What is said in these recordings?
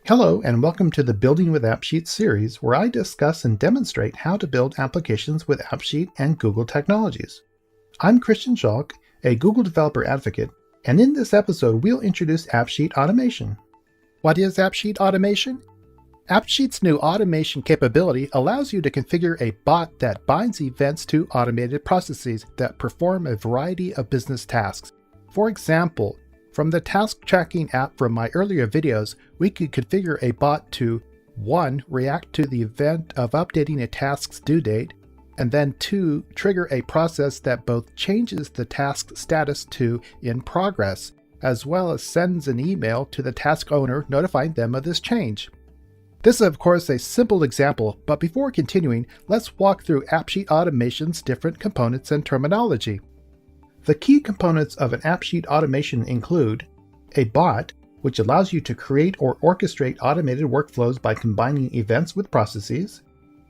Hello and welcome to the Building with AppSheet series, where I discuss and demonstrate how to build applications with AppSheet and Google technologies. I'm Christian Schalk, a Google developer advocate, and in this episode we'll introduce AppSheet Automation. What is AppSheet Automation? AppSheet's new automation capability allows you to configure a bot that binds events to automated processes that perform a variety of business tasks. For example, from the task tracking app from my earlier videos, we could configure a bot to 1. React to the event of updating a task's due date, and then 2. Trigger a process that both changes the task status to in progress, as well as sends an email to the task owner notifying them of this change. This is of course a simple example, but before continuing, let's walk through AppSheet Automation's different components and terminology. The key components of an AppSheet automation include a bot, which allows you to create or orchestrate automated workflows by combining events with processes,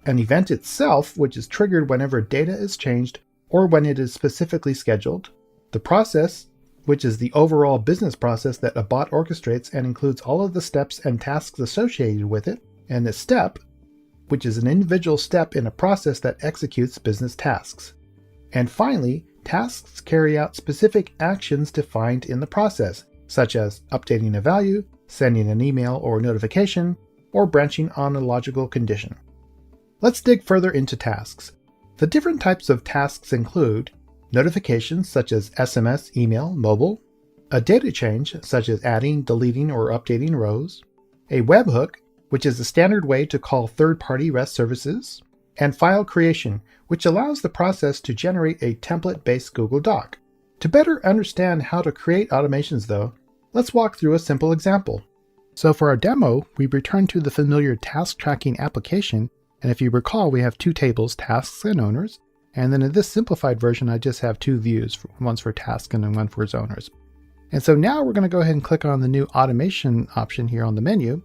an event itself, which is triggered whenever data is changed or when it is specifically scheduled, the process, which is the overall business process that a bot orchestrates and includes all of the steps and tasks associated with it, and a step, which is an individual step in a process that executes business tasks. And finally, tasks carry out specific actions defined in the process, such as updating a value, sending an email or notification, or branching on a logical condition. Let's dig further into tasks. The different types of tasks include notifications such as SMS, email, mobile, a data change such as adding, deleting, or updating rows, a webhook, which is a standard way to call third-party REST services, and file creation, which allows the process to generate a template-based Google Doc. To better understand how to create automations though, let's walk through a simple example. So for our demo, we return to the familiar task tracking application, and if you recall, we have two tables, tasks and owners, and then in this simplified version, I just have two views, one's for task and then one for its owners. And so now we're going to go ahead and click on the new automation option here on the menu,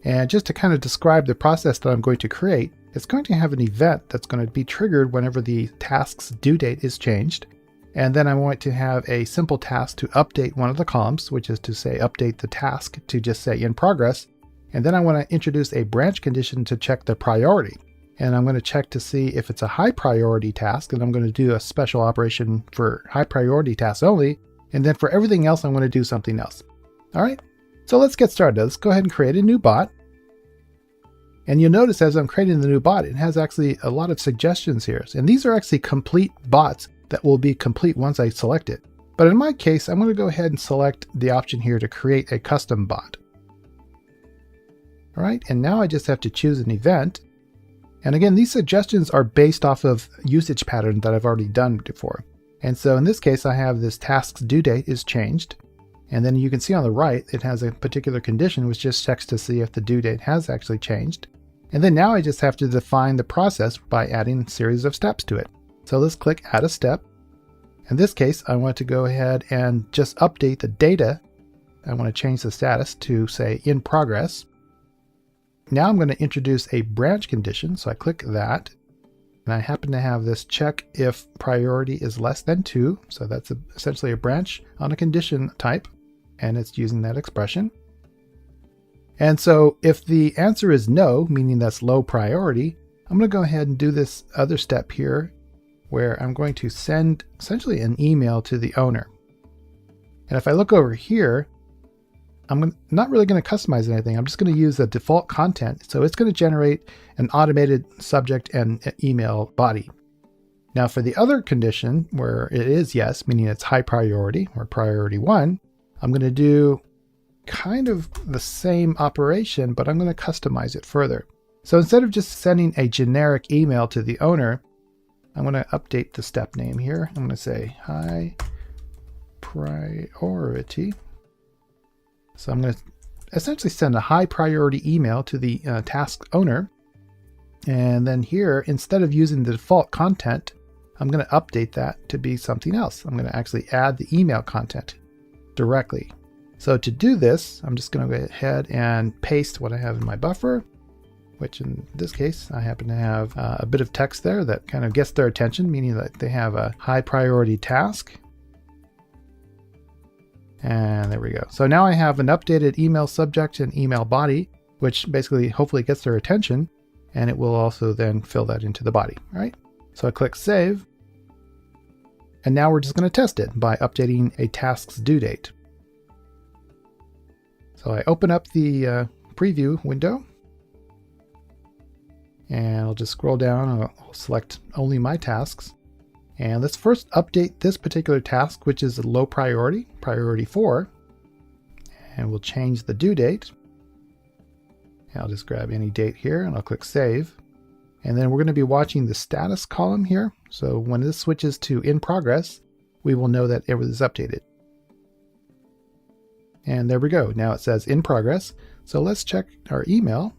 and just to kind of describe the process that I'm going to create, it's going to have an event that's going to be triggered whenever the task's due date is changed. And then I want to have a simple task to update one of the columns, which is to say update the task to just say in progress. And then I want to introduce a branch condition to check the priority. And I'm going to check to see if it's a high priority task, and I'm going to do a special operation for high priority tasks only. And then for everything else, I'm going to do something else. All right, so let's get started. Let's go ahead and create a new bot. And you'll notice as I'm creating the new bot, it has actually a lot of suggestions here. And these are actually complete bots that will be complete once I select it. But in my case, I'm going to go ahead and select the option here to create a custom bot. All right, and now I just have to choose an event. And again, these suggestions are based off of usage patterns that I've already done before. And so in this case, I have this task's due date is changed. And then you can see on the right, it has a particular condition which just checks to see if the due date has actually changed. And then now I just have to define the process by adding a series of steps to it. So let's click Add a Step. In this case, I want to go ahead and just update the data. I want to change the status to say in progress. Now I'm going to introduce a branch condition. So I click that. And I happen to have this check if priority is less than 2. So that's essentially a branch on a condition type. And it's using that expression. And so if the answer is no, meaning that's low priority, I'm going to go ahead and do this other step here where I'm going to send essentially an email to the owner. And if I look over here, I'm not really going to customize anything. I'm just going to use the default content. So it's going to generate an automated subject and email body. Now for the other condition where it is yes, meaning it's high priority or priority 1, I'm going to do kind of the same operation, but I'm going to customize it further. So instead of just sending a generic email to the owner, I'm going to update the step name here. I'm going to say high priority. So I'm going to essentially send a high priority email to the task owner. And then here, instead of using the default content, I'm going to update that to be something else. I'm going to actually add the email content directly. So to do this, I'm just going to go ahead and paste what I have in my buffer, which in this case, I happen to have a bit of text there that kind of gets their attention, meaning that they have a high priority task. And there we go. So now I have an updated email subject and email body. which basically hopefully gets their attention, and it will also then fill that into the body. All right. So I click save. And now we're just going to test it by updating a task's due date. So I open up the preview window, and I'll just scroll down. I'll select only my tasks. And let's first update this particular task, which is a low priority, priority 4. And we'll change the due date. And I'll just grab any date here and I'll click save. And then we're going to be watching the status column here. So when this switches to in progress, we will know that it was updated. And there we go. Now it says in progress. So let's check our email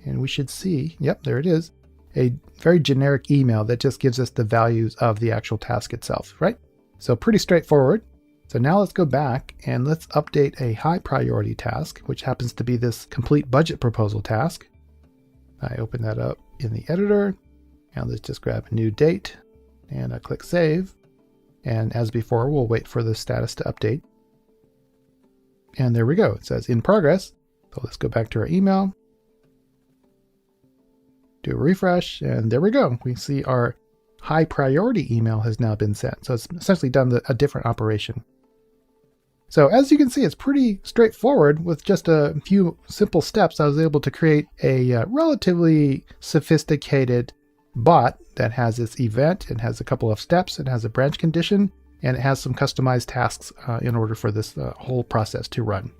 and we should see, yep, there it is, a very generic email that just gives us the values of the actual task itself, right? So pretty straightforward. So now let's go back and let's update a high priority task, which happens to be this complete budget proposal task. I open that up in the editor, and let's just grab a new date, and I click save. And as before, we'll wait for the status to update. And there we go. It says in progress. So let's go back to our email, do a refresh, and there we go. We see our high priority email has now been sent. So it's essentially done a different operation. So as you can see, it's pretty straightforward. With just a few simple steps, I was able to create a relatively sophisticated bot that has this event. It has a couple of steps. It has a branch condition, and it has some customized tasks in order for this whole process to run.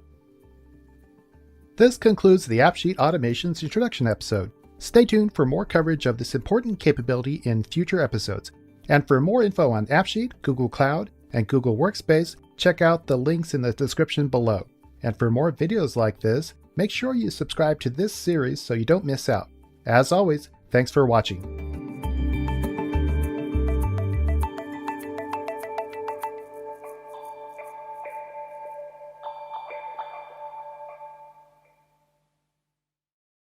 This concludes the AppSheet Automation's introduction episode. Stay tuned for more coverage of this important capability in future episodes. And for more info on AppSheet, Google Cloud, and Google Workspace, check out the links in the description below. And for more videos like this, make sure you subscribe to this series so you don't miss out. As always, thanks for watching.